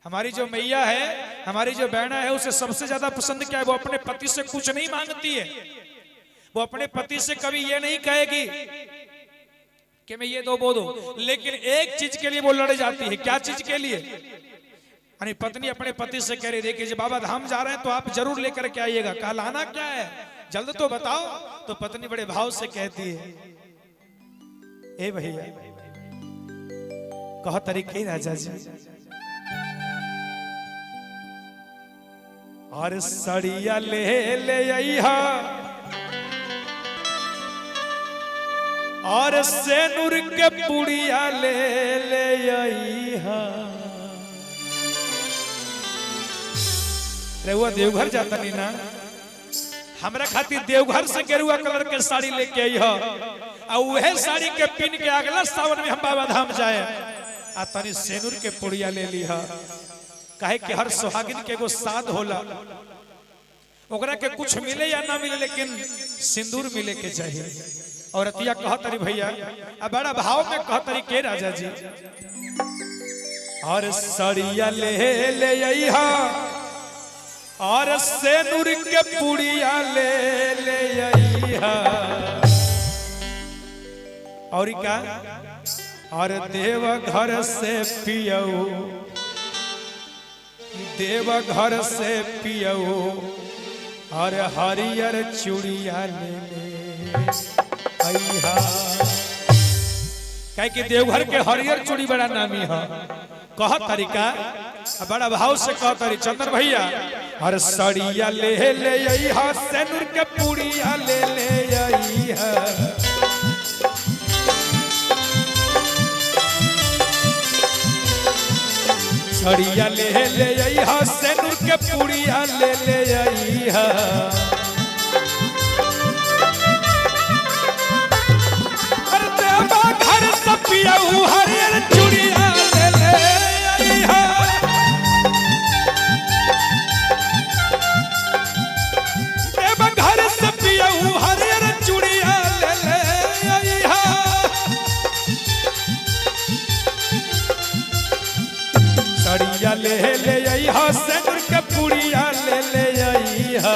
हमारी जो मैया है, हमारी जो बहना है, उसे सबसे ज्यादा पसंद क्या है? वो अपने पति से कुछ नहीं मांगती है। वो अपने पति से कभी ये नहीं कहेगी कि मैं ये दो वो दो, लेकिन एक चीज के लिए वो लड़ जाती है। क्या चीज के लिए? यानी पत्नी अपने पति से कह रही देखिए जब बाबा धाम जा रहे हैं तो आप जरूर लेकर के आइएगा, कल आना क्या है, जल्द तो बताओ। तो पत्नी बड़े भाव से कहती है, ए भैया कह तरीके राजा जी, और सड़िया ले ले आइहा और सेनुर के पुड़िया ले ले आइहा। रेहुआ देवघर जाता नहीं ना, हमरा खातिर देवघर से गेरुआ कलर के साड़ी लेके आई हो, और वह साड़ी के पिन के अगला सावन में हम बाबा धाम जाए आ तनी सेनुर के पुड़िया ले ली हा। काहे कि हर सुहागिन के एगो साध होला, ओकरा के कुछ मिले या ना मिले लेकिन सिंदूर मिले के चाहिए। और अतिया कहतरी भैया अब बड़ा भाव में कहतरी के राजा जी, और सड़िया ले ले आइहा और सेनुर के पुड़िया ले ले आइहा। और क्या? और देव घर से पियऊ, देव घर से पियऊ और हरियर चूड़िया ले ले आइहा। कहे कि देवघर के हरियर चूड़ी बड़ा नामी है। कह तरीका बड़ा भाव से कह तरी चंद्र भैया, हर सड़िया ले ले आइहा सेनुर के पुड़िया ले ले आइहा। सड़िया ले ले आइहा सेनुर के पुड़िया ले ले आइहा। अरे देवा घर से पियऊ हरियर चूड़िया ले ले आइहा। देवा घर से पियऊ हरियर चूड़िया ले ले आइहा। सड़िया ले ले आइहा सेनुर के पुड़िया ले ले आइहा।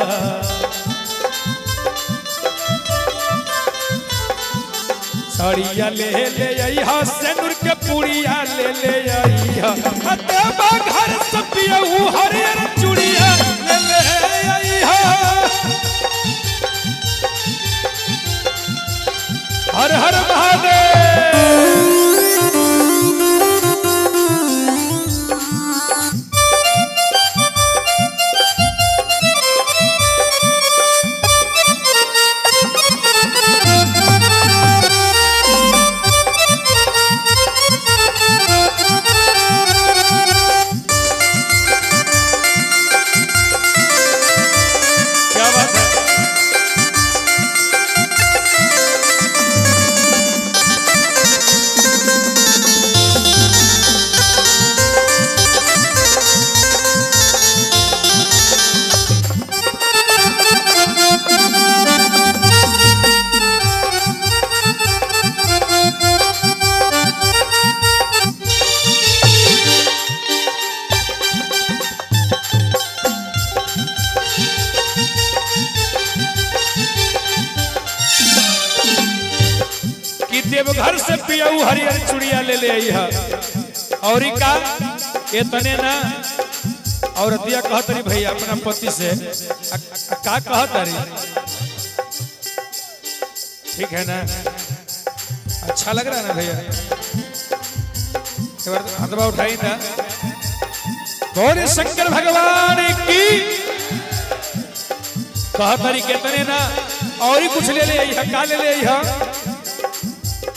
सड़िया ले ले आइहा सेनुर के पुड़िया ले ले आइहा। देवा घर से पियऊ हरियर चूड़िया ले ले आइहा। हर हर महादेव। देवघर से पियऊ हरियर चूड़िया ले ले आइहा। और का ये तने ना और दिया कहतरी भैया अपना पति से का कहतरी, ठीक है ना? अच्छा लग रहा है ना भैया? एक बार हाथवा उठाई ना। गौरी शंकर भगवान की कहतरी के तने ना और ही कुछ ले ले आइहा। का ले ले आइहा?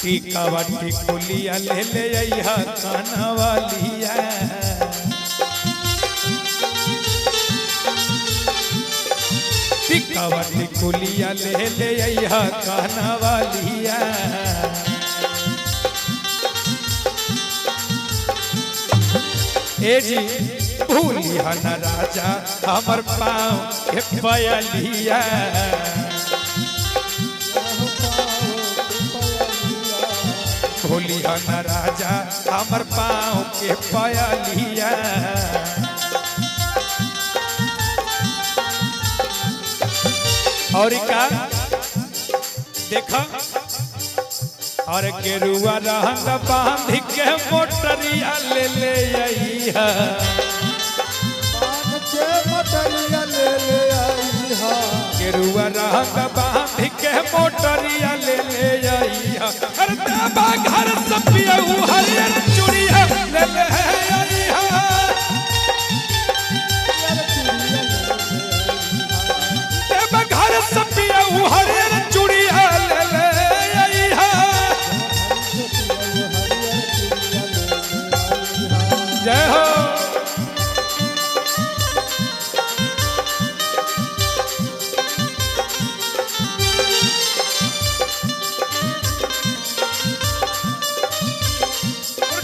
टीका वाटी कुलिया ले ले आइहा काना वालिया। टीका वाटी कुलिया ले ले आइहा काना वालिया। ए जी भूलिया न राजा हमर पाँव के पयलिया। भूलिया न राजा हमर पाँव के पयलिया। और का देखा और गेरुआ रंग बांध के मोटरिया ले ले आईहा मोटरिया ले ले आईहा गेरुआ रंग बांध के मोटरिया ले ले आईहा हर देवा घर सपिया हरियर चूड़िया ले ले आईहा देवा घर सपिया हरियर चूड़िया ले ले आईहा जय हो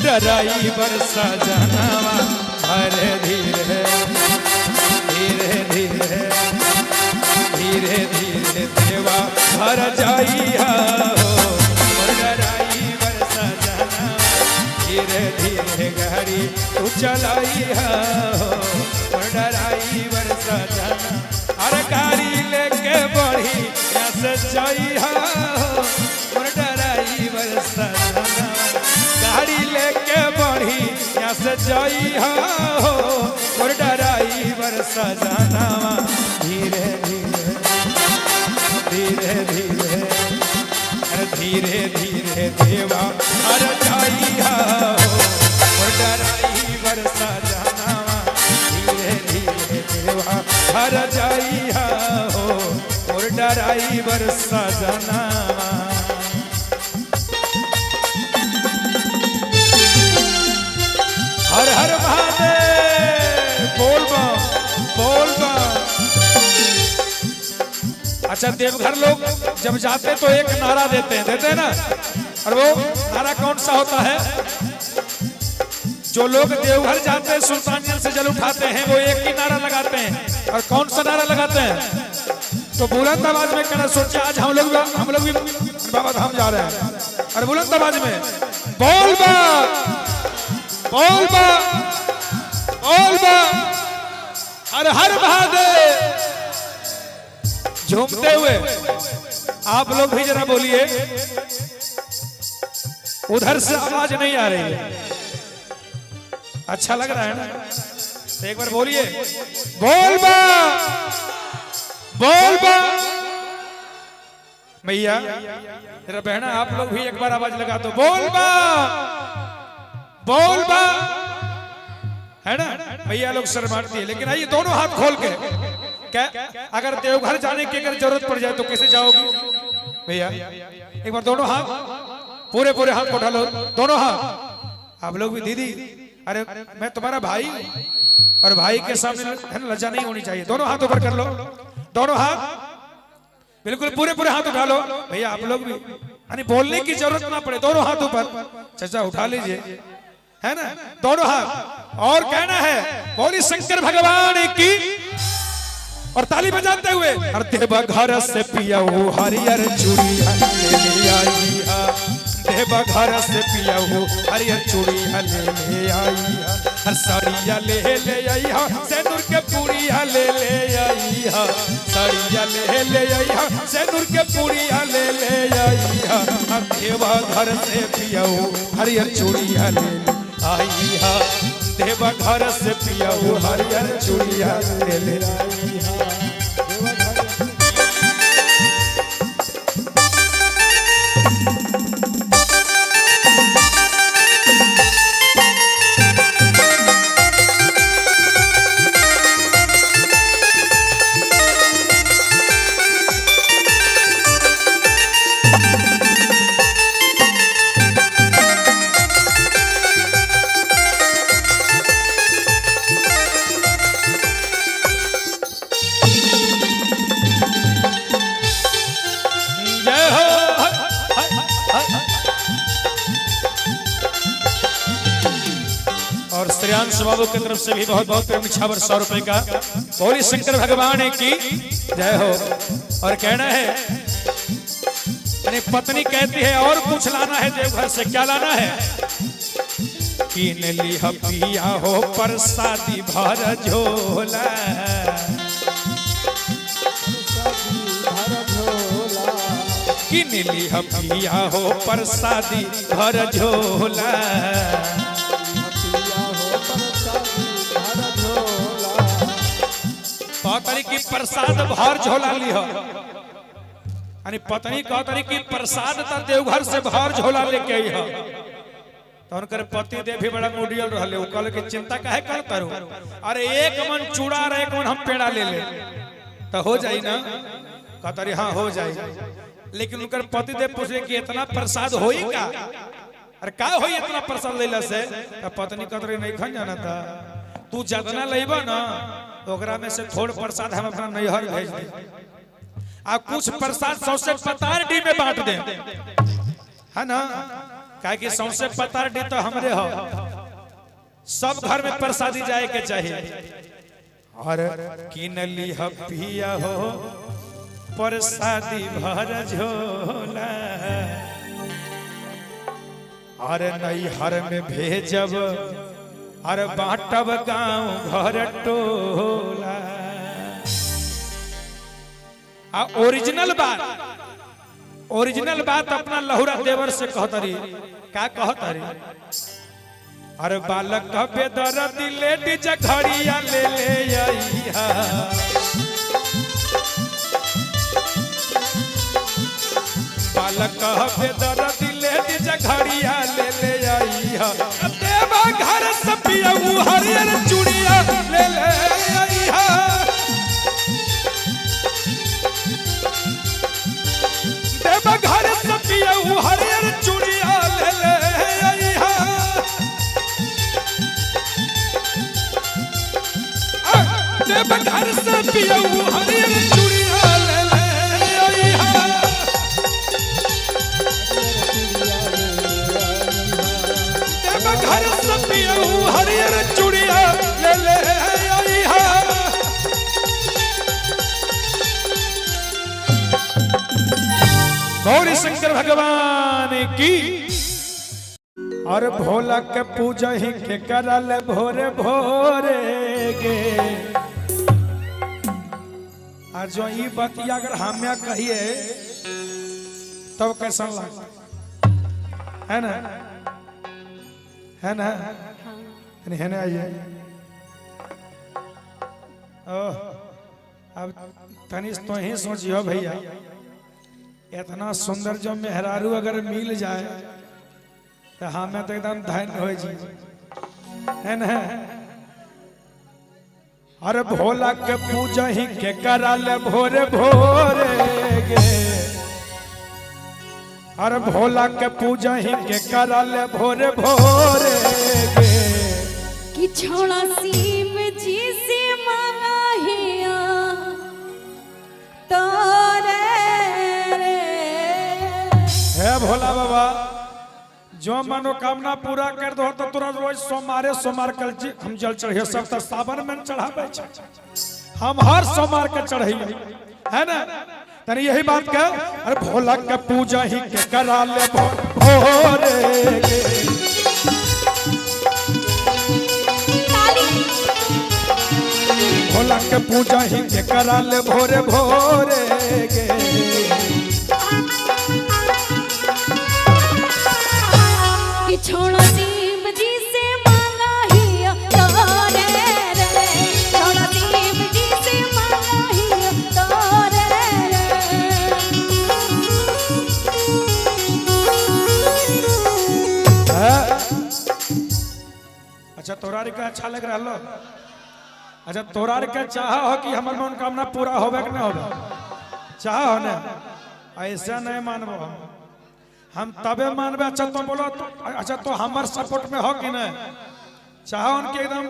डराई बरसा जनावा धीरे धीरे धीरे धीरे धीरे धीरे देवा भर जाइया हो डराई बरसा जनावा धीरे धीरे गाड़ी तू चलाइया हो डराई बरसा जना अरे गाड़ी लेके बढ़ी से जाइया हो डराई बरसा जना गाड़ी लेके बढ़ी यहाँ से जाई हो और डराई बरसा जाना धीरे धीरे धीरे धीरे धीरे धीरे देवा हर जाई हो और डराई बरसा जाना धीरे धीरे देवा हर जाई हो और डराई बरसा जाना हर हर महादेव बोल बा अच्छा देवघर लोग जब जाते तो एक नारा देते हैं ना और वो नारा कौन सा होता है जो लोग देवघर जाते हैं सुल्तानिया से जल उठाते हैं वो एक ही नारा लगाते हैं और कौन सा नारा लगाते हैं तो बुलंद आवाज में कहना सोचे आज हम लोग भी बाबा धाम जा रहे हैं और बुलंद आवाज में बोल बा हर हर महादेव झूमते हुए आप लोग भी जरा बोलिए उधर से आवाज नहीं आ रही है अच्छा लग रहा है ना तो एक बार बोलिए बोल बा मैया तेरा बहना आप लोग भी एक बार आवाज लगा दो बोल बा है ना भैया लोग शर्माती है लेकिन आइए दोनों हाथ खोल के क्या अगर देवघर जाने की अगर जरूरत पड़ जाए तो कैसे जाओगी भैया एक बार दोनों हाथ पूरे हाथ उठा लो दोनों हाथ आप लोग भी दीदी अरे मैं तुम्हारा भाई और भाई के सामने है ना लज्जा नहीं होनी चाहिए दोनों हाथ ऊपर कर लो दोनों हाथ बिल्कुल पूरे हाथ उठा लो भैया आप लोग भी यानी बोलने की जरूरत ना पड़े दोनों हाथ ऊपर चाचा उठा लीजिए है ना दोनों हाथ और कहना है बोली शंकर भगवान की और ताली बजाते हुए हर देवा घर से पिया हो हरियर चूड़िया ले ले आई देवा घर से पिया हो हरियर चूड़िया ले ले आई हर साड़िया ले आई सेनुर के पूड़िया ले आई साड़िया ले आई सेनुर के पूड़िया ले आई देवा घर से पिया हो हरियर चूड़िया ले आई देवा घर से पिया हो हरियर चूड़िया ले ले और श्रेयांश बाबू की तरफ से भी बहुत बहुत प्रेम निछावर 100 रुपए का बोली शंकर भगवान की जय हो। और कहना है पत्नी कहती है और कुछ लाना है देवघर से, क्या लाना है? कीन ली पिया हो प्रसादी भर झोला, किन ली पिया हो प्रसादी भर झोला। कहतरी की प्रसाद भर झोला लिह, यानी पत्नी कहतरी की प्रसाद तो देवघर से भर झोला लेके आई है। तो उनकर पति देव भी बड़ा मुडियल रहले, कल के चिंता काहे करता रो, अरे एक मन चूड़ा और एक मन हम पेड़ा ले ले तो हो जाई ना। कहतरी हाँ हो जाई, लेकिन उनकर पति देव पूछे कि इतना प्रसाद होई का, अरे का होई इतना प्रसाद लेला से। तो पत्नी कहतरी नहीं खन जाना था, तू जितना लेबा ना ओकरा में से थोड़ प्रसाद हम अपना नैहर भेज दे, आ कुछ प्रसाद सौसे पतारडी में बांट दे, है ना। काहे कि सौसे पतारडी तो हमरे हो, सब घर में प्रसादी जाए के चाहिए। और किन ली पिया हो प्रसादी भर झोला, अरे नैहर में भेजब अरे बाटब गाँव घर टोला। ओरिजिनल बात अपना लहुरा देवर से कहतरी, का कहतरी, अरे बालक बेदर्द लेडीज घड़िया ले ले आईहा, बालक बेदर्द लेडीज घड़िया ले ले आईहा, देवा घर से पियऊ हरियर चूड़िया ले ले आईहा, देवा घर से पियऊ हरियर चूड़िया ले ले आईहा, देवा घर से पियऊ हरियर चूड़िया ले ले आईहा, देवा घर से पियऊ हरियर चूड़िया ले ले आईहा। गौरी शंकर भगवान की। और भोला के पूजा ही के करल भोरे भोरे गे, आज जो ये बतिया अगर हमें कहिए तब कैसा लगता है ना, है ना, है ना। आइए अब तनिष तो ही सोचियो भैया, इतना सुंदर जो मेहरारू अगर मिल जाए तो हमें तो एकदम धन्य हो जी, है ना। अरे भोला के पूजा ही के करल भोरे भोरे गे, अरे भोला के पूजा ही के करल भोरे भोरे गे, कि छोड़ा सीम जी से मांगिया तोरे रे। हे भोला बाबा, जो मनोकामना पूरा कर दो तो तुरंत रोज सोमवार कल हम जल चढ़िए, सब तो सावन में चढ़ावे, हम हर सोमवार के चढ़िए, है ना। तनी यही बात कह, अरे भोला के पूजा ही के करा ले भोरे गे, भोला के पूजा ही के करा ले भोरे भोरे गे, कि छोड़ा सीम जी से मांगा ही तोरे रे, छोड़ा सीम जी से मांगा ही तोरे रे। अच्छा तोरा का अच्छा लग रहा लो, अच्छा तोरा के चाह हो कि हमार मनोकामना पूरा होबे कि नहीं होबे, चाह हो ना, ऐसा नहीं मानबो हम तबे मानबे। अच्छा तो बोलो तो, अच्छा तो हमार सपोर्ट में हो कि नहीं, चाहो उनके एकदम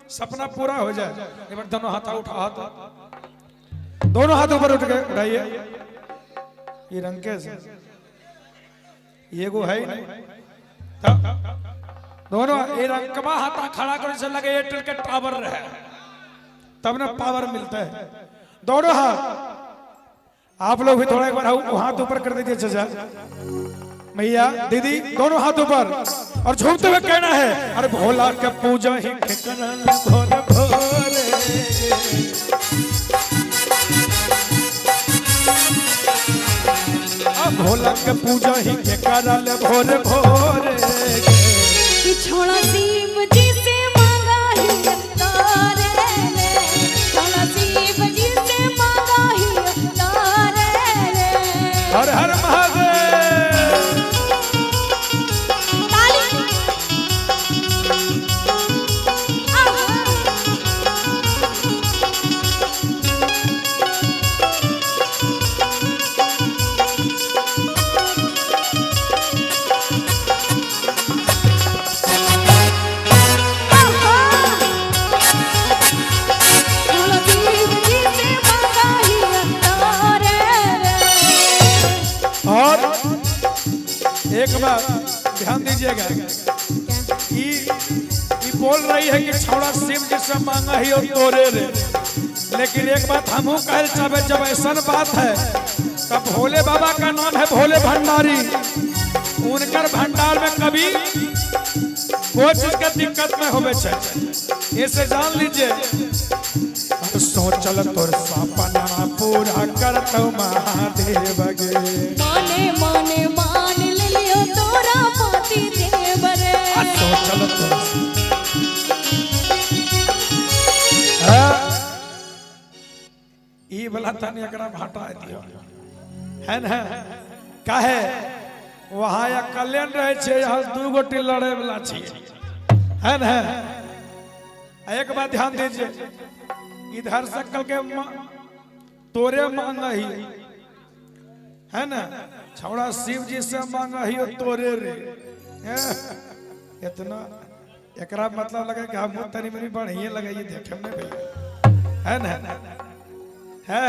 सपना पूरा हो जाए। एक बार दोनों हाथ उठा, हाथ दोनों हाथ ऊपर उठ के उठाइए, ये रंग के ये गो है नहीं, दोनों ये रंगवा हाथ खड़ा कर से लगे एयरटेल के टावर रहे, तब ना पावर मिलता है। दोनों हाथ आप लोग भी थोड़ा एक बार हाथ ऊपर कर दीजिए चाचा, मैया दीदी दोनों हाथ ऊपर, और झूमते हुए कहना है, अरे भोला के पूजा ही के करल भोरे भोरे, भोला भोला के पूजा ही के करल भोर भोरे कि छोड़ा शिव जी से मांगा ही तारे रे छोड़ा शिव जी से मांगा ही तारे रे हर हर महादेव ताली छोड़ा शिव जी से मांगा ही तारे रे और एक बार ध्यान दीजिएगा ये बोल रही है कि छौड़ा शिव जी से मांगा ही और तोरे रे लेकिन एक बात हमहू कहल चाहे जब ऐसा बात है तब भोले बाबा का नाम है भोले भंडारी उनकर भंडार में कभी कोई चीज का दिक्कत में होवे चाहिए इसे जान लीजिए सोचल तोर सपना पूरा करतौ महादेव गे माने माने मान ले लियो तोरा पति देव रे सोचल तोर ई वाला तनी एकरा हटा दियो है ना काहे वहां या कल्याण रहे छे यहाँ दू गोटी लड़े वाला छी है ना एक बात ध्यान दीजिए इधर से कल के तोरे मांगा ही है ना छौड़ा शिव जी से मांगा ही और तोरे रे इतना एकरा मतलब लगे कि हम तनी मनी बढ़िया लगाइए देखे में भी है ना है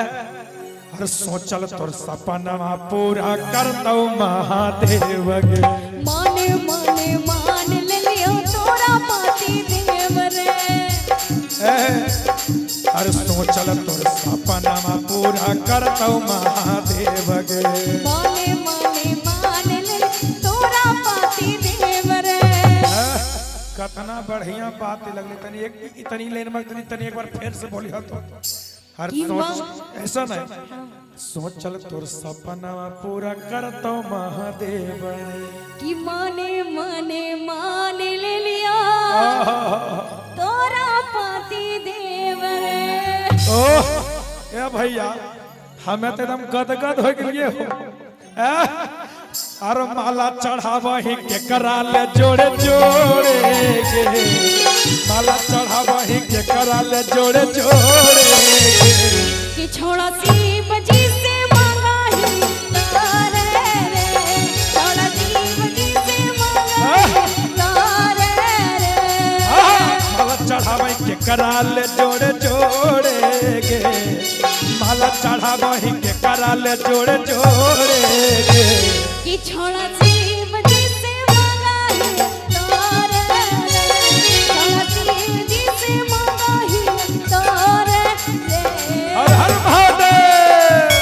हर सोचल तोर सपना पूरा करतौ महादेव गे माने माने मान ले लियो तोरा पति देव रे अरे सोचल तोर सपना पूरा करतौ महादेव गे माने माने मान ले तोरा पति देव रे कितना बढ़िया बात लगली तनी एक इतनी लाइन में तनी एक बार फिर से बोली हो तो हर सोच ऐसा नहीं सोचल तोर सपना पूरा करतौ महादेव कि माने माने मान ले लियो तोरा पति देव रे ओह ए भैया हमें तो एकदम गदगद हो गए हो अरे माला चढ़ावही के कराले जोड़े जोड़े गे माला चढ़ावही के कराले जोड़े जोड़े कि छोड़ा शिव जी से मांगा ही तारे रे छोड़ा शिव जी से मांगा ही तारे रे माला चढ़ावही के कराले जोड़े जोड़े गे माला चढ़ावही के कराले जोड़े जोड़े गे कि छोड़ा शिव जी से मांगा ही तारे रे छोड़ा शिव जी से मांगा ही तारे रे हर हर महादेव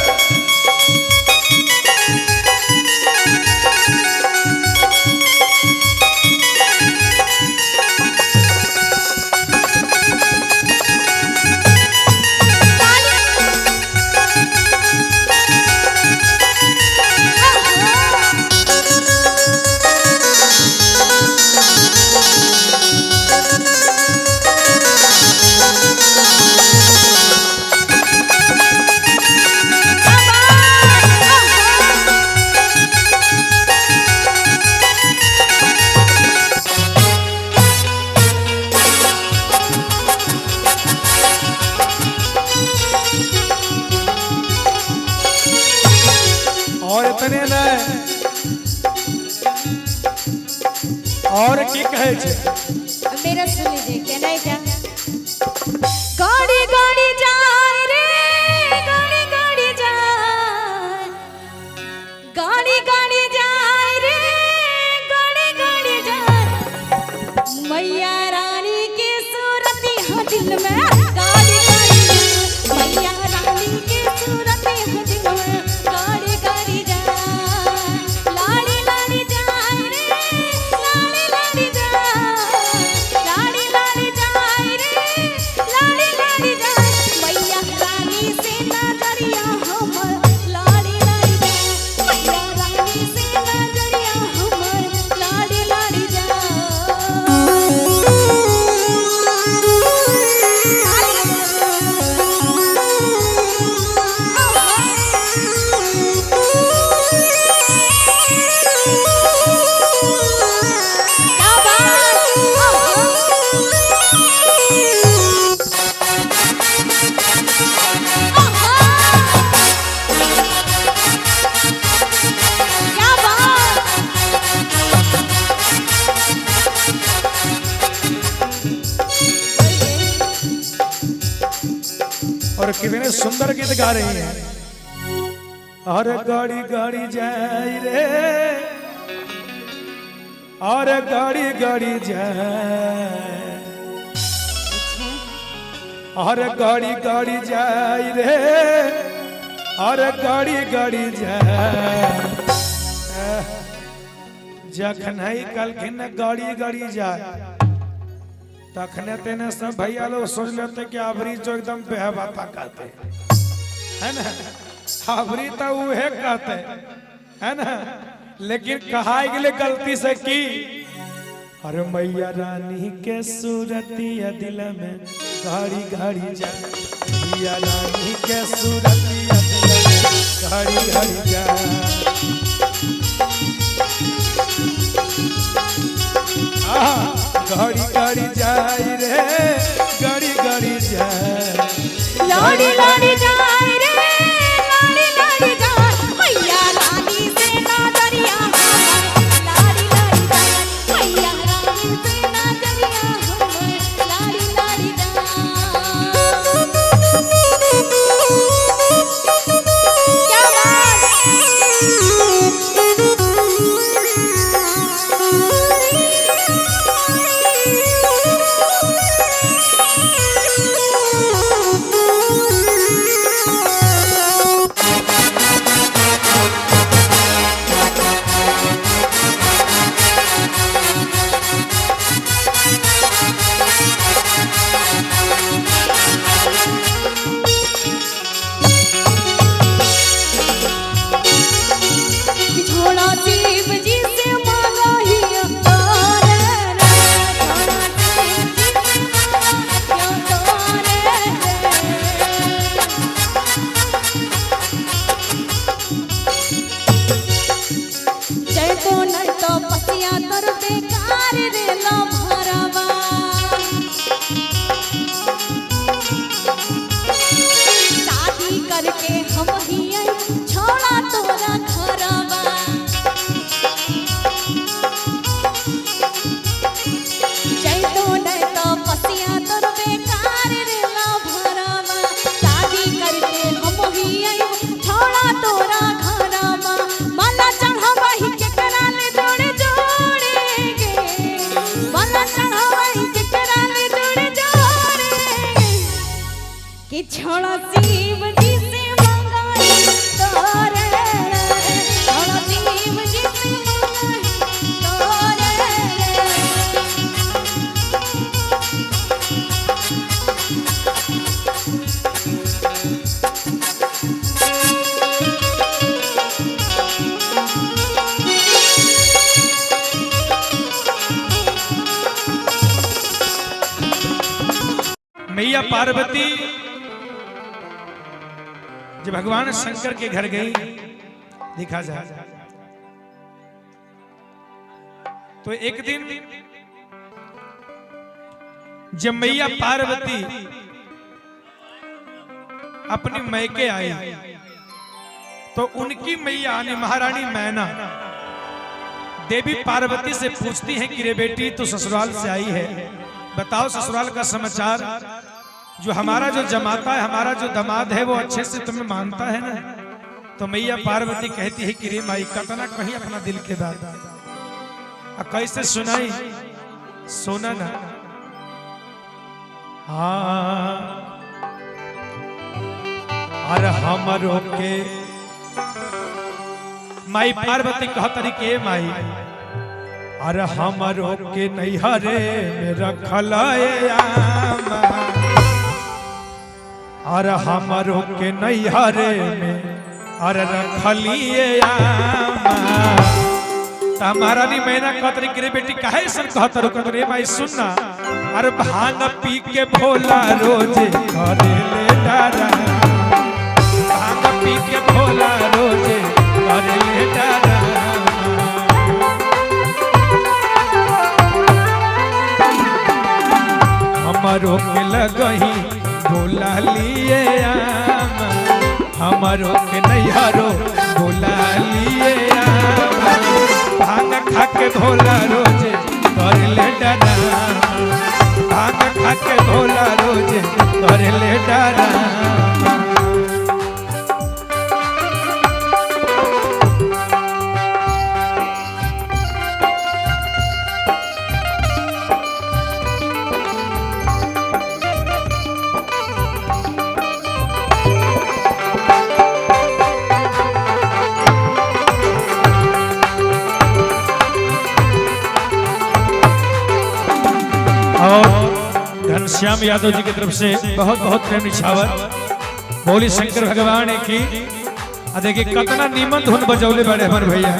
और इतने नहीं और की कहे छे मेरा सुन लीजिए क्या नहीं क्या गाड़ी गाड़ी जाए रे गाड़ी गाड़ी जाए गाड़ी गाड़ी जाए रे गाड़ी गाड़ी जाए मैया रानी की सूरत यहाँ दिल में गाड़ी गाड़ी जाए मैया रानी की सूरत यहाँ दिल में गाड़ी गाड़ी जाए लाड़ी लाड़ी जाए रे लाड़ी लाड़ी जाए लाड़ी लाड़ी जाए रे लाड़ी लाड़ी जाए मैया रानी से नजरिया हम लाड़ी लाड़ी जाए मैया रानी और कितने सुंदर गीत गा रही हैं। और गाड़ी गाड़ी जाए रे, और गाड़ी गाड़ी जाए, और गाड़ी गाड़ी जाए रे, और गाड़ी गाड़ी जाए। जखन कल गाड़ी गाड़ी जाए तखने तेने सब भैया लोग सोच लेते कि अबरी जो एकदम बेहबाता कहते है ना, अबरी तो वह कहते है ना, लेकिन कहा गए गलती से की। अरे मैया रानी के सूरतिया दिल में गाड़ी गाड़ी जाए, मैया रानी के सूरतिया दिल में गाड़ी गाड़ी जाए। गाड़ी गाड़ी जाए रे, गाड़ी गाड़ी जाए, लाड़ी लाड़ी जाए रे, लाड़ी लाड़ी जाए, मैया रानी से ना दरिया हमार, लाड़ी लाड़ी जाए, मैया रानी से ना दरिया हमार, लाड़ी लाड़ी जाए। क्या बात छोड़ा शिव जी से मांगा ही अवतार रे, छोड़ा शिव जी से मांगा ही अवतार रे। जय तो नहीं तो पसिया तर बेकार रे लो भरवा, शादी करके हम ही आई छोड़ा तोरा घरवा। जय तो नहीं तो पसिया तर बेकार रे लो भरवा, शादी करके हम ही आई छोड़ा तोरा घरवा। माला चढ़ावा ही केकरा ले जोड़े जोड़े गे, माला चढ़ावा ही केकरा ले जोड़े जोड़े कि छोड़ा शिव जी से मंगाई तोरे रे, छोड़ा शिव जी से मंगाई तोरे रे। मैया पार्वती जब भगवान शंकर के घर गई, देखा जाए तो एक दिन जब मैया पार्वती अपनी मैके आई तो उनकी मैया यानी महारानी मैना देवी पार्वती से पूछती है कि रे बेटी तू ससुराल से आई है, बताओ ससुराल का समाचार। जो हमारा जो जमाता है, हमारा जो दामाद है वो अच्छे से तुम्हें मानता है ना। तो मैया पार्वती कहती है कि रे माई कतना कहीं अपना दिल के बात कैसे सुनाई, सोना ना। हाँ अरे हमरो के माई पार्वती कहतरी के माई, अरे हमरो के नैहरे में रखल आमा, अरे हमरो के नैहरे में अरे रखलिए आमा। हमारा नहीं मैना कहतरी के बेटी काहे सन कहतरो कहतरी भाई सुनना। अरे भांग पी के भोला रोज घरे ले डारा, भांग पी के भोला रोज घरे ले डारा। हमारो के लगही बोला लिए आमा, हमारो के नैहरो बोला लिए आमा। भांग खा के भोला रोज कर ले डरा, भांग खा के भोला रोज कर ले डरा। घनश्याम यादव जी की तरफ से बहुत बहुत प्रेम निछावर। बोली शंकर भगवान की। देखिए कितना नीमन धुन बजौले बड़े हमर भैया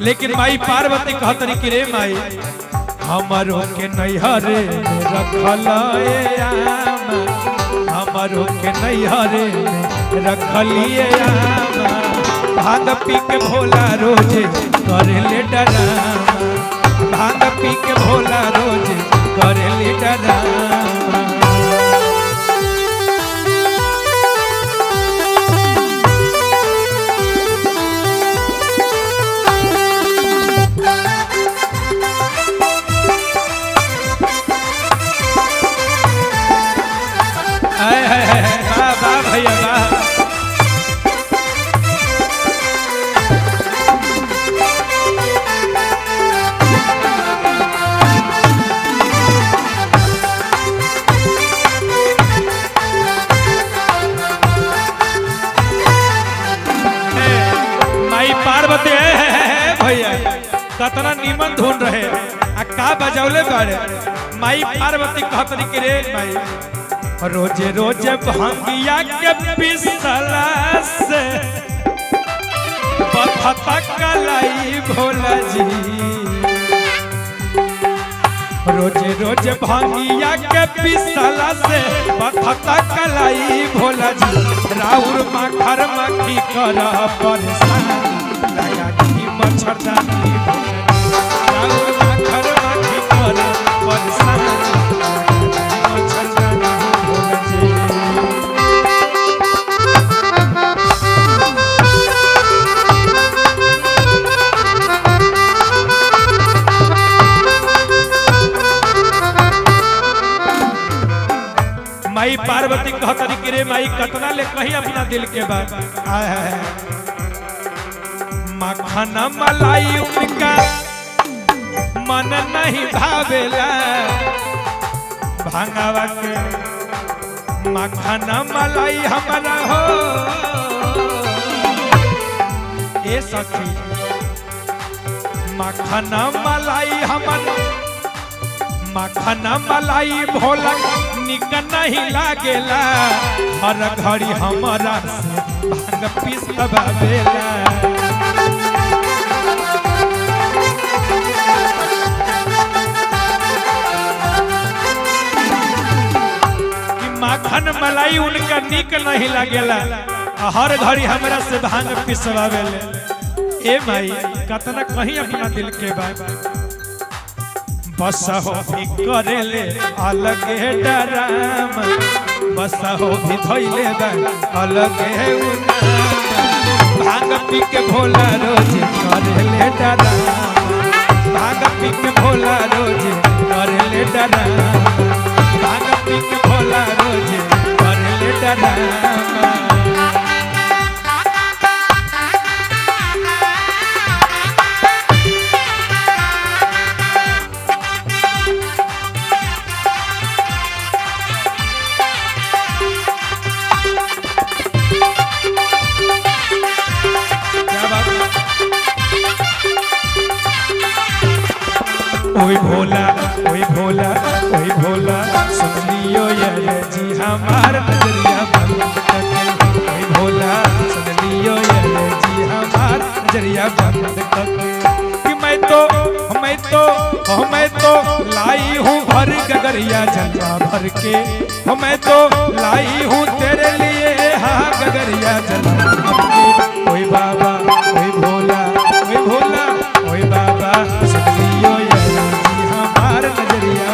लेकिन माई पार्वती कहतरी कि रे माई हमारो के नैहरे रखलाए हमारो के नैहरे रखलिए भांग पी के भोला रोज करे ले डरामा भांग पी के भोला रोज करे ले डरामा। वाह वाह भैया वाह। माई पार्वती भैया कतना नीमन धुन रहे आ का बजौले बाड़े। माई पार्वती कहतरी कि रे माई रोजे रोजे भांगिया के पिसला से बथता कलाई भोला जी रोजे रोजे भांगिया के पिसला से बथता कलाई भोला जी राउर माखर मक्खी कर परेशान लगा की मच्छरदानी राउर माखर मक्खी कर परेशान माई पार्वती कहतरी कि रे माई कतना ले कही अपना दिल के बात मखना मलाई उनका मन नहीं भावेला भांगावा के मखना मलाई हमारा हो ए सखी मखना मलाई हमारा मखना मलाई भोला निक नहीं लागेला हर घड़ी हमारा से भांग पिसवावेला कि मखन मलाई उनका निक नहीं लागेला हर घड़ी हमरा से भांग पिसवावेले। ए माई कतना कहीं अपना दिल के बात बस हो भी करेले अलग डरामा बस हो भी धोइले अलग भांग पी के भोला रोज करेले डरामा भांग पी के भोला रोज करेले डरामा भांग पी के भोला रोज करेले डरामा। ओए भोला ओए भोला ओए भोला सुन लियो यार जी हमार नजरिया बंद करके ओए भोला सुन लियो यार जी हमार नजरिया बंद करके कि मैं तो लाई हूँ भर गगरिया जलवा भर के मैं तो लाई हूँ तेरे लिए हाँ गगरिया जलवा भर के ओए बाबा ओए भोला ओए भोला ओए बाबा सुन लियो नजरिया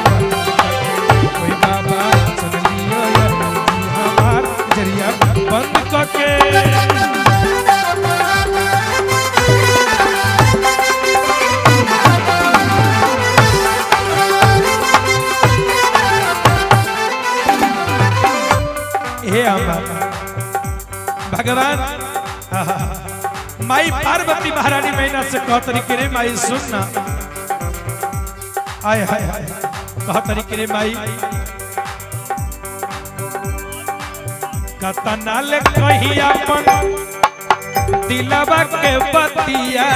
कोई बाबा सुन लियो हमार नजरिया बंद करके। हे भगवान माई पार्वती महारानी मैना से कहतरी कि रे माई सुनना आय हाय हाय कहतरी कि रे माई कतना ले कही अपन दिलवा के बतिया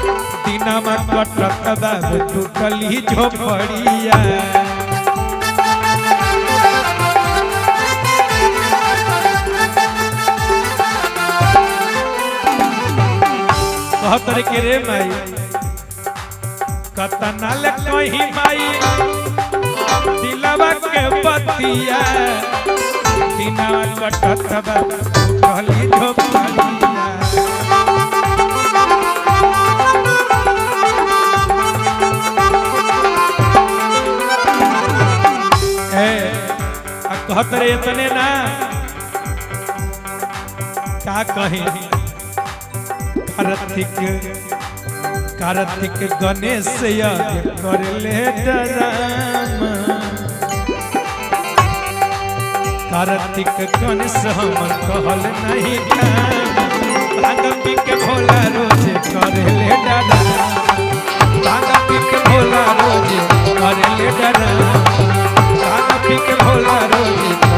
दिनमा कटत बाबे टूटली झोपड़िया कहतर के रे माई कतना ले कही माई दिलवा के बतिया दिनमा कटत बाबे टूटली झोपड़िया कहतरे इतने ना का कहे कार्तिक गणेश यज्ञ कर ले डरामा कार्तिक गणेश हमर कहल नहीं भांग पी के भोला रोज कर ले डरामा भांग पी के भोला रोज कर ले डरामा भांग पी के भोला रोज